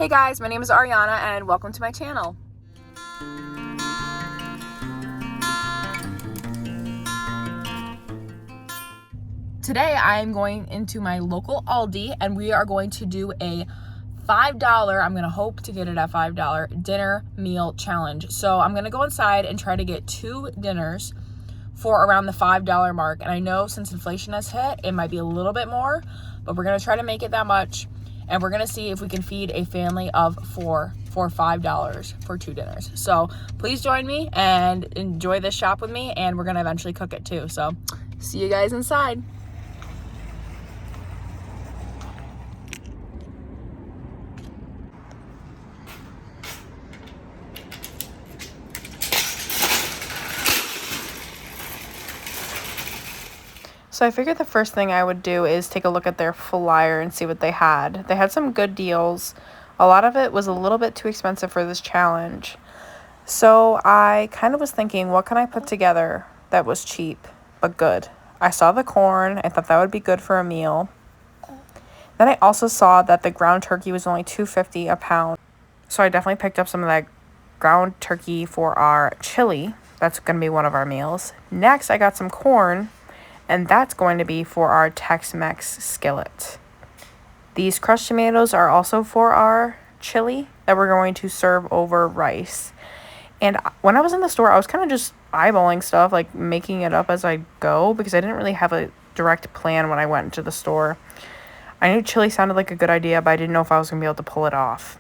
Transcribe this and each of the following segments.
Hey guys, my name is Ariana and welcome to my channel. Today I'm going into my local Aldi and we are going to do a $5, I'm going to hope to get it at $5 dinner meal challenge. So I'm going to go inside and try to get 2 dinners for around the $5 mark. And I know since inflation has hit, it might be a little bit more, but we're going to try to make it that much. And we're going to see if we can feed a family of 4 for $5 for 2 dinners. So please join me and enjoy this shop with me. And we're going to eventually cook it too. So see you guys inside. So I figured the first thing I would do is take a look at their flyer and see what they had. They had some good deals. A lot of it was a little bit too expensive for this challenge. So I kind of was thinking, what can I put together that was cheap but good? I saw the corn. I thought that would be good for a meal. Then I also saw that the ground turkey was only $2.50 a pound. So I definitely picked up some of that ground turkey for our chili. That's going to be one of our meals. Next, I got some corn. And that's going to be for our Tex-Mex skillet. These crushed tomatoes are also for our chili that we're going to serve over rice. And when I was in the store, I was kind of just eyeballing stuff, like making it up as I go, because I didn't really have a direct plan when I went into the store. I knew chili sounded like a good idea, but I didn't know if I was going to be able to pull it off.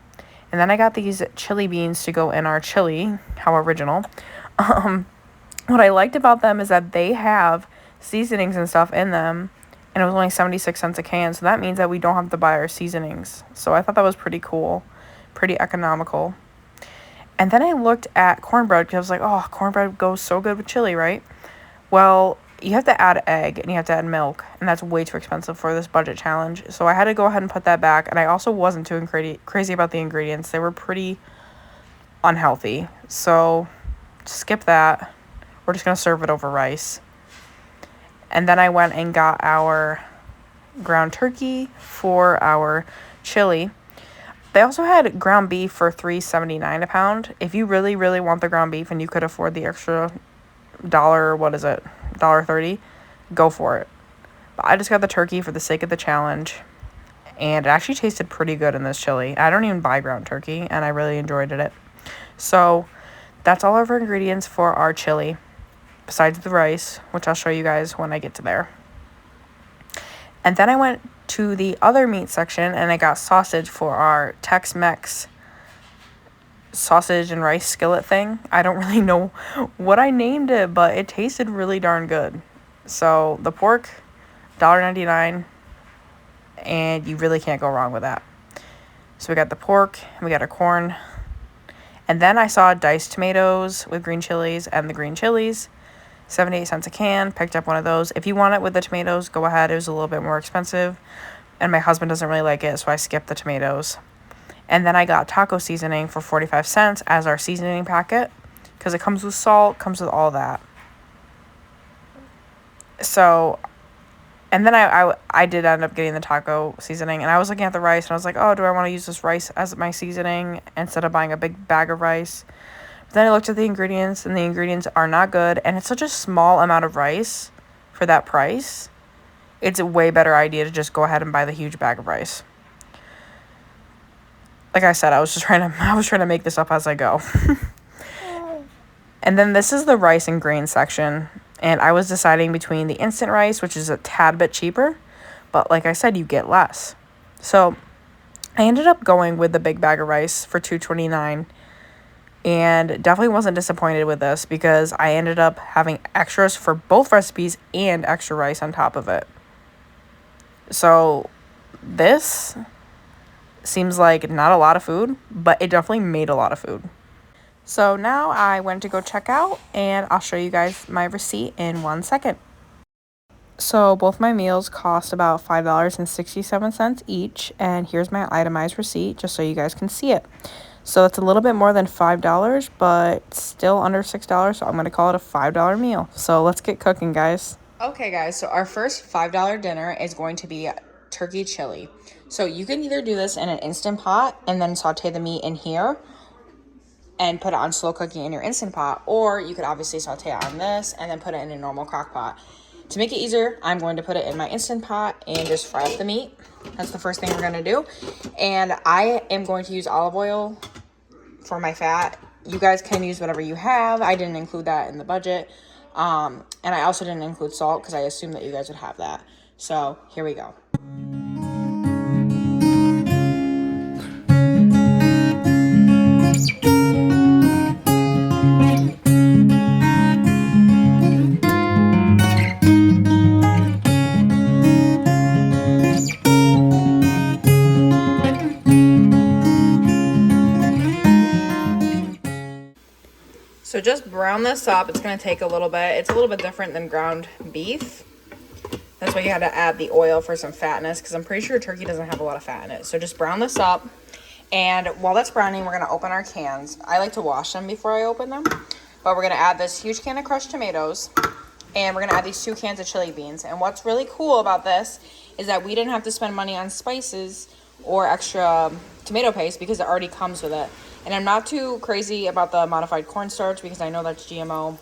And then I got these chili beans to go in our chili. How original. What I liked about them is that they have seasonings and stuff in them, and it was only 76 cents a can, so that means that we don't have to buy our seasonings. So I thought that was pretty cool, pretty economical. And then I looked at cornbread because I was like, oh, cornbread goes so good with chili, right? Well, you have to add egg and you have to add milk, and that's way too expensive for this budget challenge. So I had to go ahead and put that back, and I also wasn't too crazy about the ingredients. They were pretty unhealthy, so skip that. We're just going to serve it over rice. And then I went and got our ground turkey for our chili. They also had ground beef for $3.79 a pound. If you really, really want the ground beef and you could afford the extra $1.30, go for it. But I just got the turkey for the sake of the challenge. And it actually tasted pretty good in this chili. I don't even buy ground turkey, and I really enjoyed it. So that's all of our ingredients for our chili, besides the rice, which I'll show you guys when I get to there. And then I went to the other meat section and I got sausage for our Tex-Mex sausage and rice skillet thing. I don't really know what I named it, but it tasted really darn good. So the pork, $1.99, and you really can't go wrong with that. So we got the pork, and we got our corn, and then I saw diced tomatoes with green chilies and the green chilies. 78 cents a can, picked up one of those. If you want it with the tomatoes, go ahead. It was a little bit more expensive, and my husband doesn't really like it, so I skipped the tomatoes. And then I got taco seasoning for 45 cents as our seasoning packet, because it comes with salt, comes with all that. So, and then I did end up getting the taco seasoning, and I was looking at the rice, and I was like, oh, do I want to use this rice as my seasoning instead of buying a big bag of rice? Then I looked at the ingredients, and the ingredients are not good, and it's such a small amount of rice for that price. It's a way better idea to just go ahead and buy the huge bag of rice. Like I said, I was trying to make this up as I go. And then this is the rice and grain section, and I was deciding between the instant rice, which is a tad bit cheaper, but like I said, you get less. So I ended up going with the big bag of rice for $2.29. And definitely wasn't disappointed with this because I ended up having extras for both recipes and extra rice on top of it. So this seems like not a lot of food, but it definitely made a lot of food. So now I went to go check out, and I'll show you guys my receipt in 1 second. So both my meals cost about $5.67 each, and here's my itemized receipt just so you guys can see it. So it's a little bit more than $5, but still under $6, so I'm going to call it a $5 meal. So let's get cooking, guys. Okay, guys, so our first $5 dinner is going to be turkey chili. So you can either do this in an Instant Pot and then saute the meat in here and put it on slow cooking in your Instant Pot, or you could obviously saute it on this and then put it in a normal crock pot. To make it easier, I'm going to put it in my Instant Pot and just fry up the meat. That's the first thing we're going to do. And I am going to use olive oil for my fat. You guys can use whatever you have. I didn't include that in the budget. And I also didn't include salt because I assumed that you guys would have that. So here we go. So just brown this up. It's going to take a little bit. It's a little bit different than ground beef. That's why you had to add the oil for some fatness, because I'm pretty sure turkey doesn't have a lot of fat in it. So just brown this up. And while that's browning, we're going to open our cans. I like to wash them before I open them. But we're going to add this huge can of crushed tomatoes. And we're going to add these 2 cans of chili beans. And what's really cool about this is that we didn't have to spend money on spices or extra tomato paste because it already comes with it. And I'm not too crazy about the modified cornstarch because I know that's GMO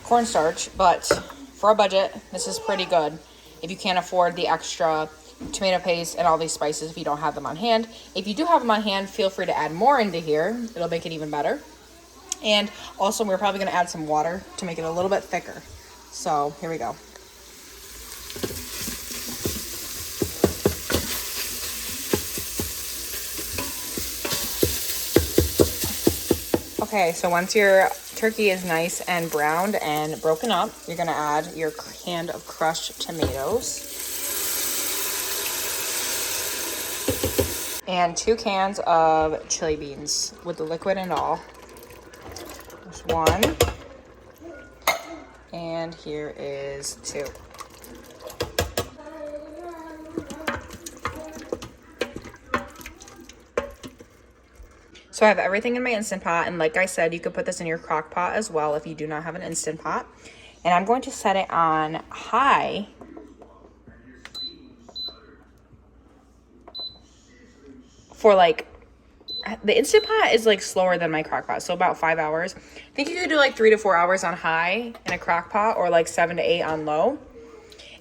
cornstarch, but for a budget, this is pretty good if you can't afford the extra tomato paste and all these spices if you don't have them on hand. If you do have them on hand, feel free to add more into here. It'll make it even better. And also, we're probably going to add some water to make it a little bit thicker. So here we go. Okay, so once your turkey is nice and browned and broken up, you're going to add your can of crushed tomatoes and 2 cans of chili beans with the liquid and all. There's 1, and here is 2. So I have everything in my Instant Pot, and like I said, you could put this in your crock pot as well if you do not have an Instant Pot. And I'm going to set it on high for like, the Instant Pot is like slower than my crock pot, so about 5 hours. I think you could do like 3 to 4 hours on high in a crock pot, or like 7 to 8 on low.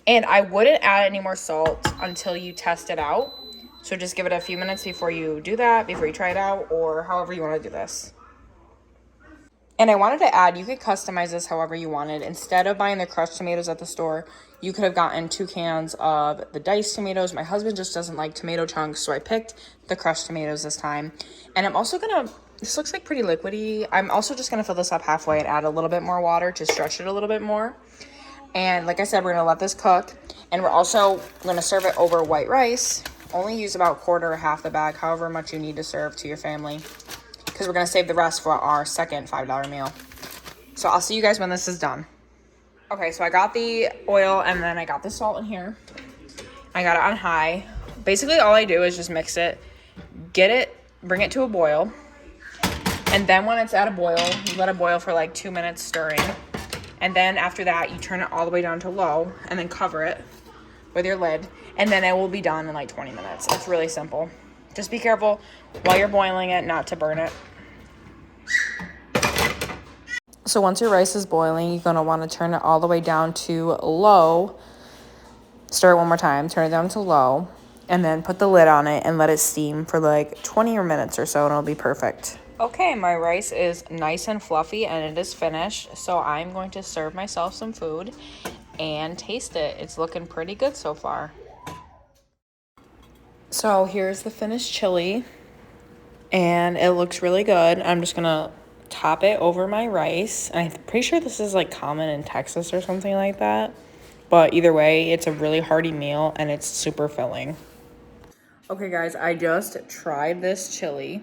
And I wouldn't add any more salt until you test it out. So just give it a few minutes before you do that, before you try it out, or however you want to do this. And I wanted to add, you could customize this however you wanted. Instead of buying the crushed tomatoes at the store, you could have gotten 2 cans of the diced tomatoes. My husband just doesn't like tomato chunks, so I picked the crushed tomatoes this time. And I'm also going to, this looks like pretty liquidy. I'm also just going to fill this up halfway and add a little bit more water to stretch it a little bit more. And like I said, we're going to let this cook. And we're also going to serve it over white rice. Only use about 1/4 or half the bag, however much you need to serve to your family, because we're going to save the rest for our second $5 meal. So I'll see you guys when this is done. Okay, so I got the oil and then I got the salt in here. I got it on high. Basically, all I do is just mix it, bring it to a boil. And then when it's at a boil, you let it boil for like 2 minutes stirring. And then after that, you turn it all the way down to low and then cover it with your lid, and then it will be done in like 20 minutes. It's really simple. Just be careful while you're boiling it not to burn it. So once your rice is boiling, you're going to want to turn it all the way down to low. Stir it one more time, turn it down to low, and then put the lid on it and let it steam for like 20 minutes or so, and it'll be perfect. Okay, my rice is nice and fluffy and it is finished, so I'm going to serve myself some food and taste it. It's looking pretty good so far. So here's the finished chili, and it looks really good. I'm just gonna top it over my rice. I'm pretty sure this is like common in Texas or something like that, but either way, it's a really hearty meal and it's super filling. Okay guys, I just tried this chili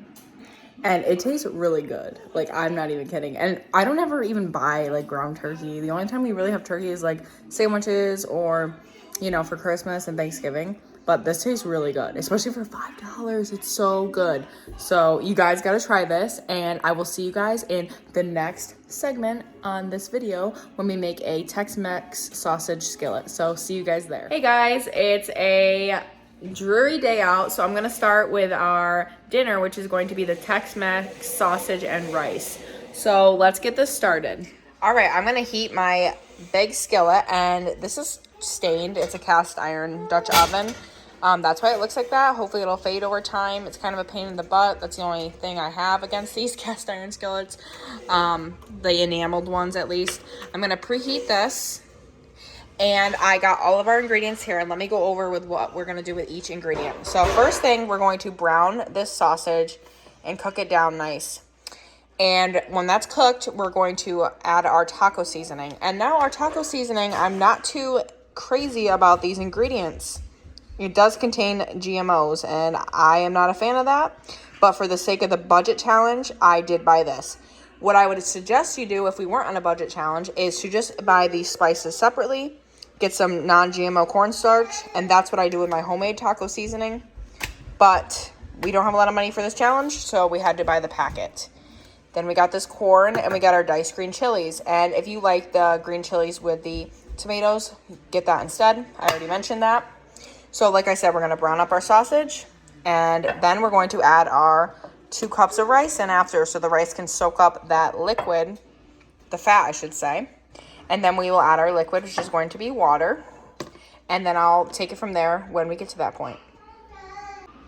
and it tastes really good. Like, I'm not even kidding. And I don't ever even buy like ground turkey. The only time we really have turkey is like sandwiches or, you know, for Christmas and Thanksgiving. but this tastes really good, especially for $5. It's so good. So you guys gotta try this, and I will see you guys in the next segment on this video when we make a Tex-Mex sausage skillet. So see you guys there. Hey guys, it's a dreary day out, so I'm gonna start with our dinner, which is going to be the Tex-Mex sausage and rice. So let's get this started. All right, I'm gonna heat my big skillet, and this is stained. It's a cast iron Dutch oven. That's why it looks like that. Hopefully it'll fade over time. It's kind of a pain in the butt. That's the only thing I have against these cast iron skillets. The enameled ones at least. I'm gonna preheat this. And I got all of our ingredients here, and let me go over with what we're gonna do with each ingredient. So first thing, we're going to brown this sausage and cook it down nice. And when that's cooked, we're going to add our taco seasoning. And now our taco seasoning, I'm not too crazy about these ingredients. It does contain GMOs, and I am not a fan of that. But for the sake of the budget challenge, I did buy this. What I would suggest you do if we weren't on a budget challenge is to just buy these spices separately, get some non-GMO cornstarch, and that's what I do with my homemade taco seasoning. But we don't have a lot of money for this challenge, so we had to buy the packet. Then we got this corn, and we got our diced green chilies. And if you like the green chilies with the tomatoes, get that instead. I already mentioned that. So like I said, we're going to brown up our sausage, and then we're going to add our 2 cups of rice in after, so the rice can soak up that liquid, the fat I should say. And then we will add our liquid, which is going to be water. And then I'll take it from there when we get to that point.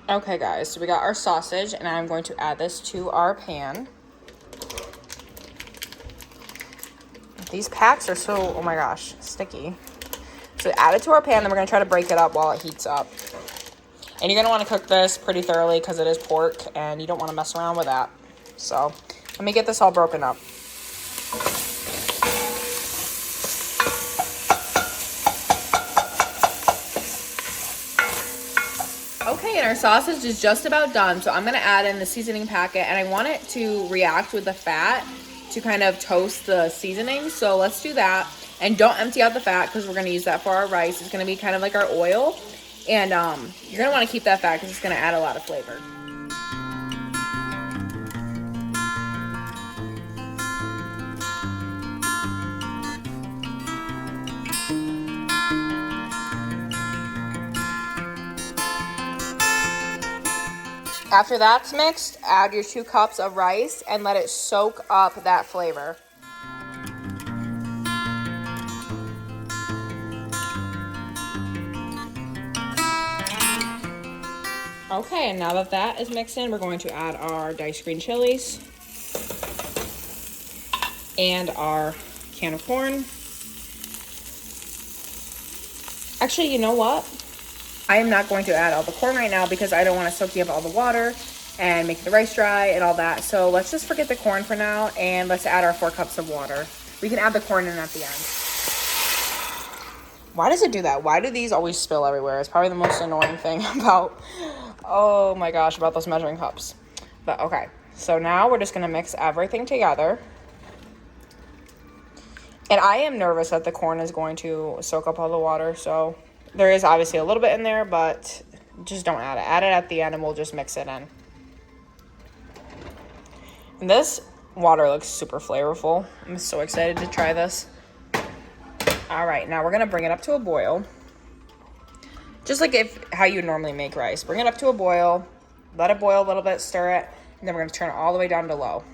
Okay guys, so we got our sausage, and I'm going to add this to our pan. These packs are so, oh my gosh, sticky. So add it to our pan, then we're gonna try to break it up while it heats up. And you're gonna wanna cook this pretty thoroughly because it is pork, and you don't wanna mess around with that. So let me get this all broken up. Okay, and our sausage is just about done. So I'm gonna add in the seasoning packet, and I want it to react with the fat to kind of toast the seasoning. So let's do that. And don't empty out the fat because we're going to use that for our rice. It's going to be kind of like our oil. And you're going to want to keep that fat because it's going to add a lot of flavor. After that's mixed, add your 2 cups of rice and let it soak up that flavor. Okay, and now that that is mixed in, we're going to add our diced green chilies and our can of corn. Actually, you know what? I am not going to add all the corn right now because I don't want to soak up all the water and make the rice dry and all that. So let's just forget the corn for now, and let's add our 4 cups of water. We can add the corn in at the end. Why does it do that? Why do these always spill everywhere? It's probably the most annoying thing about, oh my gosh, about those measuring cups. But okay, so now we're just gonna mix everything together. And I am nervous that the corn is going to soak up all the water, so there is obviously a little bit in there, but just don't add it. Add it at the end and we'll just mix it in. And this water looks super flavorful. I'm so excited to try this. All right, now we're gonna bring it up to a boil. Just like how you normally make rice. Bring it up to a boil, let it boil a little bit, stir it, and then we're gonna turn it all the way down to low.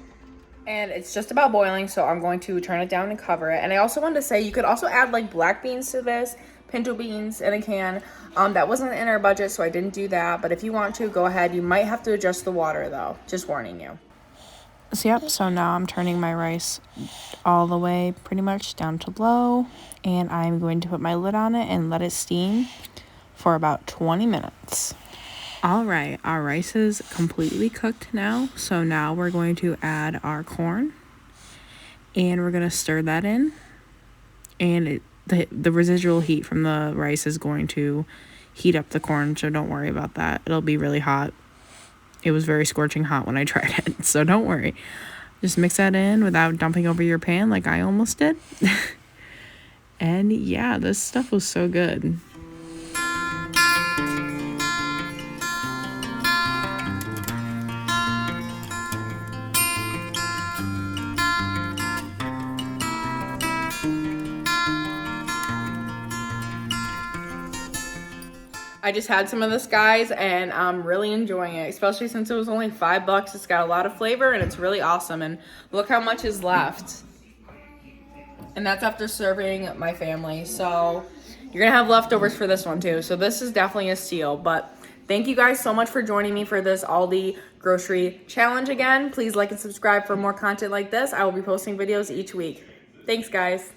And it's just about boiling, so I'm going to turn it down and cover it. And I also wanted to say, you could also add like black beans to this, pinto beans in a can. That wasn't in our budget, so I didn't do that. But if you want to, go ahead. You might have to adjust the water though, just warning you. So now I'm turning my rice all the way pretty much down to low, and I'm going to put my lid on it and let it steam for about 20 minutes. All right, our rice is completely cooked now. So now we're going to add our corn, and we're going to stir that in. And the residual heat from the rice is going to heat up the corn, so don't worry about that. It'll be really hot. It was very scorching hot when I tried it, so don't worry. Just mix that in without dumping over your pan like I almost did. And yeah, this stuff was so good. I just had some of this, guys, and I'm really enjoying it, especially since it was only $5. It's got a lot of flavor, and it's really awesome. And look how much is left. And that's after serving my family. So you're going to have leftovers for this one, too. So this is definitely a steal. But thank you guys so much for joining me for this Aldi grocery challenge again. Please like and subscribe for more content like this. I will be posting videos each week. Thanks, guys.